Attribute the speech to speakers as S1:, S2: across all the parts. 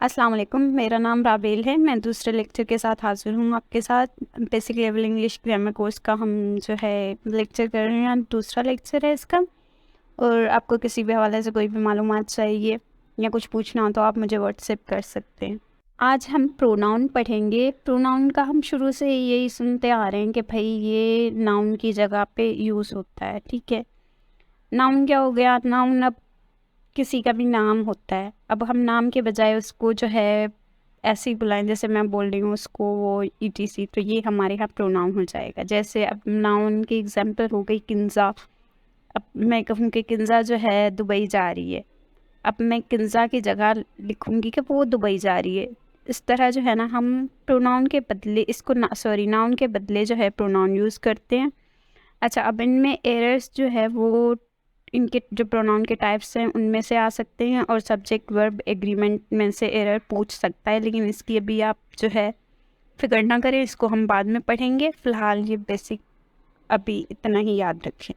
S1: अस्सलाम वालेकुम। मेरा नाम राबेल है। मैं दूसरे लेक्चर के साथ हाज़िर हूँ आपके साथ। Basic level English grammar course का हम जो है लेक्चर कर रहे हैं, दूसरा लेक्चर है इसका। और आपको किसी भी हवाले से कोई भी मालूमात चाहिए या कुछ पूछना हो तो आप मुझे व्हाट्सएप कर सकते हैं। आज हम प्रोनाउन पढ़ेंगे। प्रोनाउन का हम शुरू से यही सुनते आ रहे हैं कि भाई ये नाउन की जगह पे यूज़ होता है, ठीक है। नाउन क्या हो गया? नाउन अब किसी का भी नाम होता है। अब हम नाम के बजाय उसको जो है ऐसे ही बुलाएं, जैसे मैं बोल रही हूँ उसको वो ईटीसी, तो ये हमारे यहाँ प्रोनाउन हो जाएगा। जैसे अब नाउन की एग्जांपल हो गई किंजा। अब मैं कहूँ कि किंजा जो है दुबई जा रही है, अब मैं किंजा की जगह लिखूंगी कि वो दुबई जा रही है। इस तरह जो है ना हम प्रोनाउन के बदले इसको नाउन के बदले जो है प्रोनाउन यूज़ करते हैं। अच्छा, अब इनमें एरर्स जो है वो इनके जो प्रोनाउन के टाइप्स हैं उनमें से आ सकते हैं, और सब्जेक्ट वर्ब एग्रीमेंट में से एरर पूछ सकता है, लेकिन इसकी अभी आप जो है फिक्र ना करें, इसको हम बाद में पढ़ेंगे। फ़िलहाल ये बेसिक अभी इतना ही याद रखें।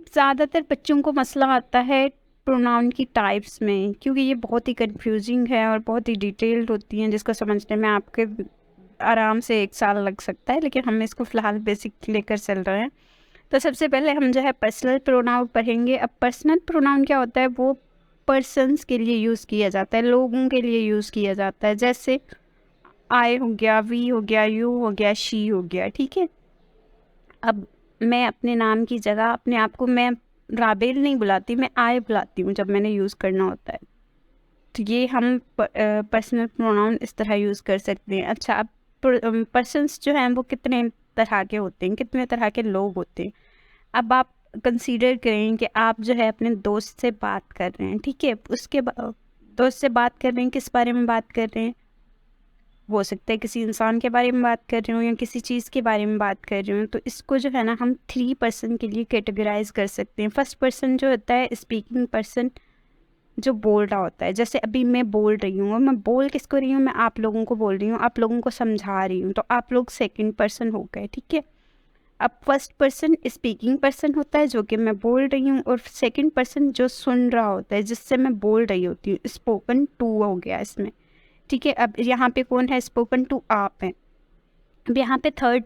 S1: ज़्यादातर बच्चों को मसला आता है प्रोनाउन की टाइप्स में, क्योंकि ये बहुत ही कंफ्यूजिंग है और बहुत ही डिटेल्ड होती हैं, जिसको समझने में आपके आराम से 1 साल लग सकता है, लेकिन हम इसको फ़िलहाल बेसिक लेकर चल रहे हैं। तो सबसे पहले हम जो है पर्सनल प्रोनाउन पढ़ेंगे। अब पर्सनल प्रोनाउन क्या होता है? वो पर्सन्स के लिए यूज़ किया जाता है, लोगों के लिए यूज़ किया जाता है। जैसे आई हो गया, वी हो गया, यू हो गया, शी हो गया, ठीक है। अब मैं अपने नाम की जगह अपने आप को मैं राबेल नहीं बुलाती, मैं आई बुलाती हूँ जब मैंने यूज़ करना होता है। तो ये हम पर्सनल प्रोनाउन इस तरह यूज़ कर सकते हैं। अच्छा, अब पर्सन्स जो हैं वो कितने तरह के होते हैं, कितने तरह के लोग होते हैं। अब आप कंसीडर करें कि आप जो है अपने दोस्त से बात कर रहे हैं, ठीक है। दोस्त से बात कर रहे हैं, किस बारे में बात कर रहे हैं? हो सकता है किसी इंसान के बारे में बात कर रहे हो या किसी चीज़ के बारे में बात कर रहे हो। तो इसको जो है ना हम 3 पर्सन के लिए कैटेगराइज कर सकते हैं। फर्स्ट पर्सन जो होता है स्पीकिंग पर्सन, जो बोल रहा होता है। जैसे अभी मैं बोल रही हूँ, और मैं बोल किसको रही हूँ? मैं आप लोगों को बोल रही हूँ, आप लोगों को समझा रही हूँ, तो आप लोग सेकंड पर्सन हो गए, ठीक है। अब फर्स्ट पर्सन स्पीकिंग पर्सन होता है, जो कि मैं बोल रही हूँ, और सेकंड पर्सन जो सुन रहा होता है, जिससे मैं बोल रही होती हूँ। स्पोकन टू हो गया इसमें, ठीक है। अब यहाँ पे कौन है? स्पोकन टू आप हैं। अब यहाँ पे थर्ड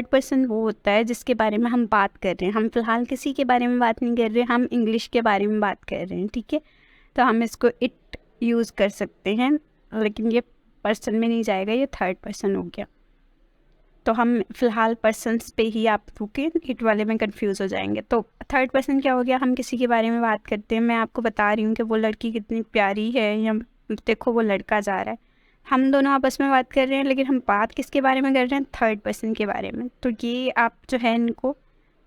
S1: पर्सन वो होता है जिसके बारे में हम बात कर रहे हैं। हम फिलहाल किसी के बारे में बात नहीं कर रहे, हम इंग्लिश के बारे में बात कर रहे हैं, ठीक है। तो हम इसको इट यूज़ कर सकते हैं, लेकिन ये पर्सन में नहीं जाएगा, ये थर्ड पर्सन हो गया। तो हम फिलहाल पर्सन्स पे ही आप रुके, इट वाले में कंफ्यूज हो जाएंगे। तो थर्ड पर्सन क्या हो गया? हम किसी के बारे में बात करते हैं। मैं आपको बता रही हूँ कि वो लड़की कितनी प्यारी है, या देखो वो लड़का जा रहा है। हम दोनों आपस में बात कर रहे हैं, लेकिन हम बात किसके बारे में कर रहे हैं? थर्ड पर्सन के बारे में। तो ये आप जो है इनको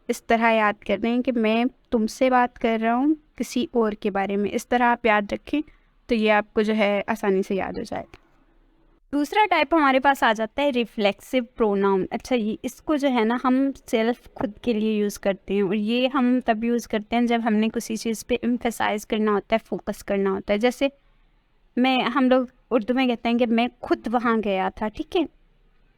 S1: इस तरह याद कर रहे हैं कि मैं तुमसे बात कर रहा हूँ किसी और के बारे में। इस तरह आप याद रखें, तो ये आपको जो है आसानी से याद हो जाएगा। दूसरा टाइप हमारे पास आ जाता है रिफ्लेक्सिव प्रोनाउन। अच्छा, ये इसको जो है ना हम सेल्फ खुद के लिए यूज़ करते हैं, और ये हम तब यूज़ करते हैं जब हमने किसी चीज़ पे एम्फेसाइज करना होता है, फोकस करना होता है। जैसे हम लोग उर्दू में कहते हैं कि मैं खुद वहाँ गया था, ठीक है।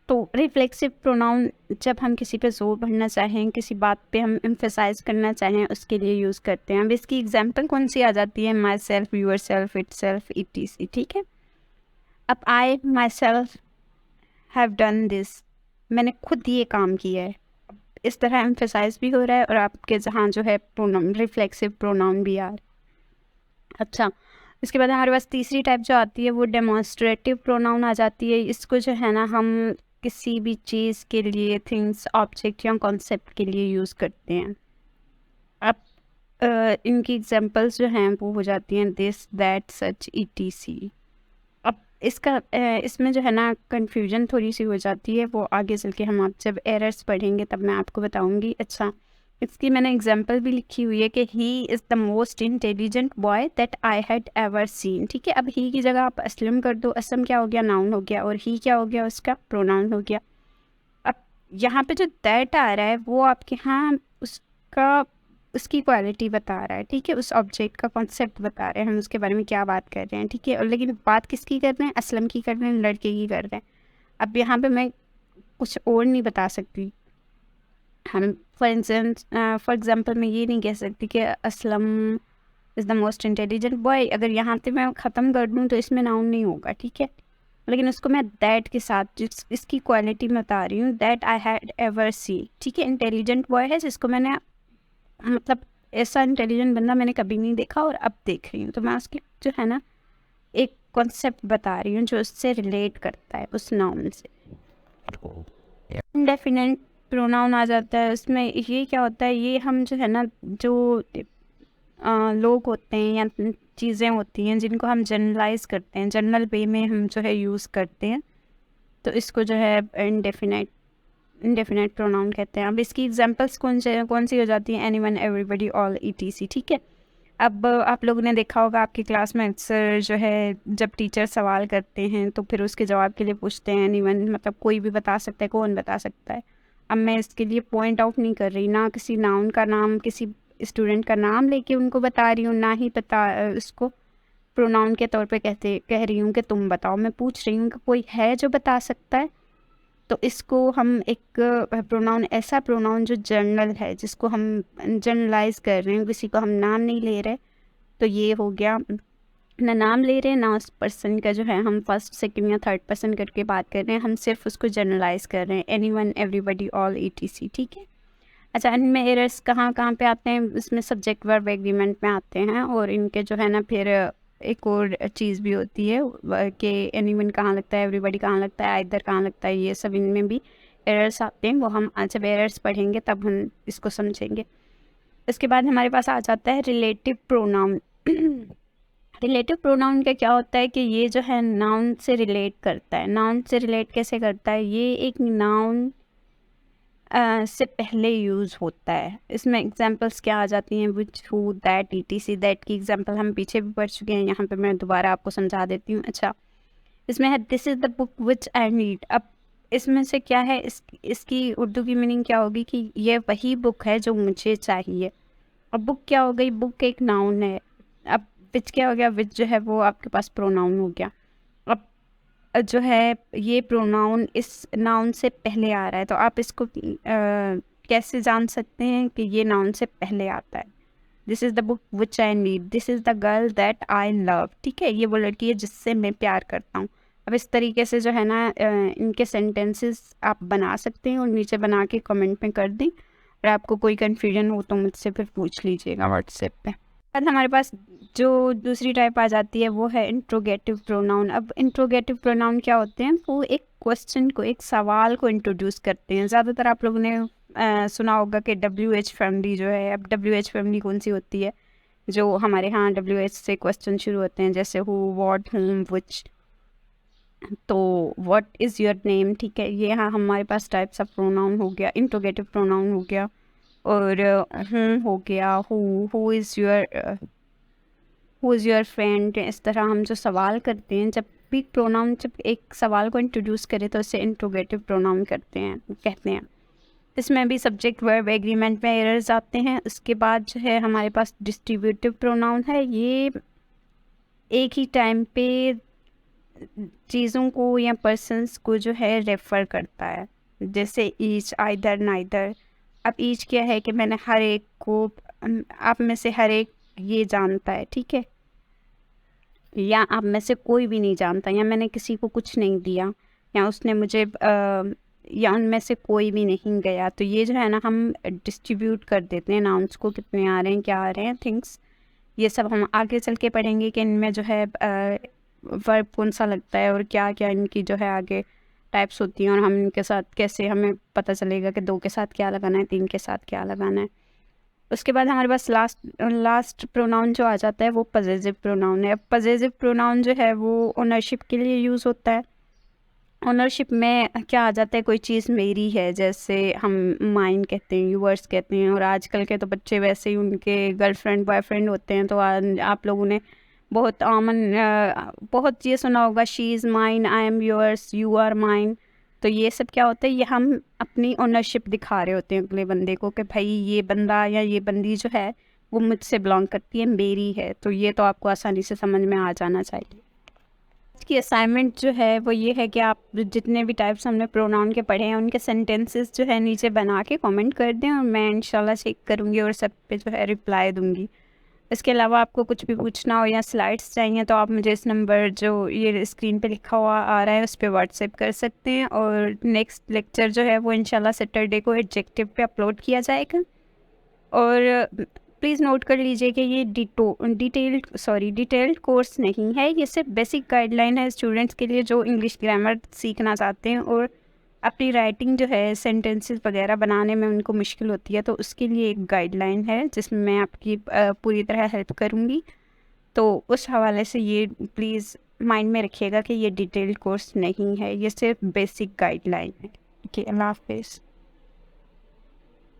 S1: तो रिफ्लेक्सिव प्रोनाउन जब हम किसी पे जोर भरना चाहें, किसी बात पे हम एम्फेसाइज करना चाहें, उसके लिए यूज़ करते हैं। अब इसकी एग्जांपल कौन सी आ जाती है? Myself, yourself, itself, ETC, ठीक है। अब I myself have done this, मैंने खुद ये काम किया है। इस तरह एम्फेसाइज भी हो रहा है, और आपके जहाँ जो है प्रोनाउन रिफ्लेक्सिव प्रोनाउन भी आ रहा है। अच्छा, इसके बाद हमारे पास तीसरी टाइप जो आती है वो डेमोन्स्ट्रेटिव प्रोनाउन आ जाती है। इसको जो है ना हम किसी भी चीज़ के लिए, थिंग्स, ऑब्जेक्ट या कॉन्सेप्ट के लिए यूज़ करते हैं। अब इनकी एग्जांपल्स जो हैं वो हो जाती हैं दिस, दैट, सच, ETC। अब इसमें जो है ना कन्फ्यूजन थोड़ी सी हो जाती है, वो आगे चल के हम आप जब एरर्स पढ़ेंगे तब मैं आपको बताऊंगी। अच्छा, इसकी मैंने एग्जांपल भी लिखी हुई है कि he is the most intelligent boy that I had ever seen, ठीक है। अब ही की जगह आप असलम कर दो। असलम क्या हो गया? नाउन हो गया, और ही क्या हो गया? उसका प्रोनाउन हो गया। अब यहाँ पे जो दैट आ रहा है वो आपके यहाँ उसका उसकी क्वालिटी बता रहा है, ठीक है। उस ऑब्जेक्ट का कॉन्सेप्ट बता रहे हैं, हम उसके बारे में क्या बात कर रहे हैं, ठीक है। और लेकिन बात किसकी कर रहे हैं? असलम की कर रहे हैं, लड़के की कर रहे हैं। अब यहाँ पे मैं कुछ और नहीं बता सकती। हम फॉर एग्जाम्पल मैं ये नहीं कह सकती कि Aslam is the most intelligent boy. अगर यहाँ पे मैं ख़त्म कर दूँ तो इसमें नाउन नहीं होगा, ठीक है, लेकिन उसको मैं दैट के साथ जिस इसकी क्वालिटी मैं बता रही हूँ, that I had ever see, ठीक है। इंटेलिजेंट बॉय है जिसको मैंने, मतलब ऐसा इंटेलिजेंट बंदा मैंने कभी नहीं देखा और अब देख रही हूँ, तो मैं उसकी जो है ना एक कॉन्सेप्ट बता रही हूँ जो उससे रिलेट करता है उस नाउन से। इंडेफिनेट प्रोनाउन आ जाता है, उसमें ये क्या होता है, ये हम जो है ना जो लोग होते हैं या चीज़ें होती हैं जिनको हम जनरलाइज करते हैं, जनरल वे में हम जो है यूज़ करते हैं, तो इसको जो है इंडेफिनेट प्रोनाउन कहते हैं। अब इसकी एग्जांपल्स कौन सी हो जाती हैं, एनीवन, एवरीबॉडी, ऑल, ईटीसी, ठीक है। अब आप लोगों ने देखा होगा आपकी क्लास में अक्सर जो है जब टीचर सवाल करते हैं तो फिर उसके जवाब के लिए पूछते हैं एनीवन, मतलब कोई भी बता सकता है, कौन बता सकता है। अब मैं इसके लिए पॉइंट आउट नहीं कर रही, ना किसी नाउन का नाम, किसी स्टूडेंट का नाम लेके उनको बता रही हूँ, ना ही उसको प्रोनाउन के तौर पे कह रही हूँ कि तुम बताओ। मैं पूछ रही हूँ कि कोई है जो बता सकता है, तो इसको हम एक प्रोनाउन, ऐसा प्रोनाउन जो जनरल है, जिसको हम जनरलाइज कर रहे हैं, किसी को हम नाम नहीं ले रहे, तो ये हो गया, ना नाम ले रहे हैं ना उस पर्सन का जो है हम फर्स्ट सेकंड या थर्ड पर्सन करके बात कर रहे हैं, हम सिर्फ उसको जनरलाइज कर रहे हैं, एनीवन, एवरीबॉडी, ऑल, ईटीसी, ठीक है। अच्छा, इनमें एरर्स कहाँ कहाँ पे आते हैं, इसमें सब्जेक्ट वर्ब एग्रीमेंट में आते हैं, और इनके जो है ना फिर एक और चीज़ भी होती है कि एनीवन कहाँ लगता है, एवरीबॉडी कहाँ लगता है, आइदर कहाँ लगता है, ये सब इनमें भी एरर्स आते हैं। वो हम जब एरर्स पढ़ेंगे तब हम इसको समझेंगे। इसके बाद हमारे पास आ जाता है रिलेटिव प्रोनाउन। रिलेटिव प्रोनाउन का क्या होता है कि ये जो है नाउन से रिलेट करता है। नाउन से रिलेट कैसे करता है, ये एक नाउन से पहले यूज़ होता है। इसमें एग्जांपल्स क्या आ जाती हैं, विच, हु, दैट, ईटीसी। दैट की एग्जांपल हम पीछे भी पढ़ चुके हैं, यहाँ पे मैं दोबारा आपको समझा देती हूँ। अच्छा, इसमें है this is the book which I need. अब इसमें से क्या है, इसकी उर्दू की मीनिंग क्या होगी कि ये वही बुक है जो मुझे चाहिए। अब बुक क्या हो गई, बुक एक नाउन है। अब विच क्या हो गया, विच जो है वो आपके पास प्रोनाउन हो गया। अब जो है ये प्रोनाउन इस नाउन से पहले आ रहा है, तो आप इसको कैसे जान सकते हैं कि ये नाउन से पहले आता है। This is the book which I need, this is the girl that I love, ठीक है, ये वो लड़की है जिससे मैं प्यार करता हूँ। अब इस तरीके से जो है ना इनके सेंटेंसेस आप बना सकते हैं और नीचे बना के कमेंट में कर दें। और आपको कोई कन्फ्यूजन हो तो मुझसे फिर पूछ लीजिएगा व्हाट्सएप पे। बाद हमारे पास जो दूसरी टाइप आ जाती है वो है इंट्रोगेटिव प्रोनाउन। अब इंट्रोगेटिव प्रोनाउन क्या होते हैं, वो एक क्वेश्चन को, एक सवाल को इंट्रोड्यूस करते हैं। ज़्यादातर आप लोगों ने सुना होगा कि WH फैमिली जो है, अब WH फैमिली कौन सी होती है, जो हमारे यहाँ WH से क्वेश्चन शुरू होते हैं, जैसे हु, व्हाट, हुम, व्हिच। तो व्हाट इज़ योर नेम, ठीक है, ये यहाँ हमारे पास टाइप्स ऑफ प्रोनाउन हो गया, इंट्रोगेटिव प्रोनाउन हो गया। और हो गया, हु इज़ योर फ्रेंड। इस तरह हम जो सवाल करते हैं, जब भी प्रोनाउन, जब एक सवाल को इंट्रोड्यूस करें तो इसे इंट्रोगेटिव प्रोनाउन कहते हैं। इसमें भी सब्जेक्ट वर्ब एग्रीमेंट में एरर्स आते हैं। उसके बाद जो है हमारे पास डिस्ट्रीब्यूटिव प्रोनाउन है, ये एक ही टाइम पे चीज़ों को या पर्सन्स को जो है रेफ़र करता है, जैसे ईच, आइदर, नाइदर। अब ईच क्या है कि मैंने हर एक को, आप में से हर एक ये जानता है, ठीक है, या आप में से कोई भी नहीं जानता, या मैंने किसी को कुछ नहीं दिया, या उसने मुझे या उनमें से कोई भी नहीं गया। तो ये जो है ना हम डिस्ट्रीब्यूट कर देते हैं नाउन्स को, कितने आ रहे हैं, क्या आ रहे हैं, थिंग्स। ये सब हम आगे चल के पढ़ेंगे कि इनमें जो है वर्ब कौन सा लगता है और क्या क्या इनकी जो है आगे टाइप्स होती हैं, और हम इनके साथ कैसे, हमें पता चलेगा कि 2 के साथ क्या लगाना है, 3 के साथ क्या लगाना है। उसके बाद हमारे पास लास्ट प्रोनाउन जो आ जाता है वो पजेसिव प्रोनाउन है। अब पजेसिव प्रोनाउन जो है वो ओनरशिप के लिए यूज़ होता है। ओनरशिप में क्या आ जाता है, कोई चीज़ मेरी है, जैसे हम माइन कहते हैं, यूअर्स कहते हैं। और आजकल के तो बच्चे वैसे ही उनके गर्लफ्रेंड बॉयफ्रेंड होते हैं, तो आप लोगों ने बहुत बहुत ये सुना होगा, she is mine, I am yours, you are mine. तो ये सब क्या होता है, ये हम अपनी ओनरशिप दिखा रहे होते हैं अगले बंदे को कि भाई ये बंदा या ये बंदी जो है वो मुझसे बिलोंग करती है, मेरी है। तो ये तो आपको आसानी से समझ में आ जाना चाहिए। की असाइनमेंट जो है वो ये है कि आप जितने भी टाइप्स हमने प्रोनाउन के पढ़े हैं उनके सेंटेंसेस जो है नीचे बना के कमेंट कर दें, और मैं इंशाल्लाह चेक करूँगी और सब पे जो है रिप्लाई दूँगी। इसके अलावा आपको कुछ भी पूछना हो या स्लाइड्स चाहिए तो आप मुझे इस नंबर जो ये स्क्रीन पे लिखा हुआ आ रहा है उस पे व्हाट्सएप कर सकते हैं। और नेक्स्ट लेक्चर जो है वो इंशाल्लाह सैटरडे को एडजेक्टिव पे अपलोड किया जाएगा। और प्लीज़ नोट कर लीजिए कि ये डिटेल्ड कोर्स नहीं है, ये सिर्फ बेसिक गाइडलाइन है स्टूडेंट्स के लिए जो इंग्लिश ग्रामर सीखना चाहते हैं और अपनी राइटिंग जो है सेंटेंसेस वगैरह बनाने में उनको मुश्किल होती है, तो उसके लिए एक गाइडलाइन है जिसमें मैं आपकी पूरी तरह हेल्प करूँगी। तो उस हवाले से ये प्लीज़ माइंड में रखिएगा कि ये डिटेल्ड कोर्स नहीं है, ये सिर्फ बेसिक गाइडलाइन है। ओके, अल्लाह हाफिज़।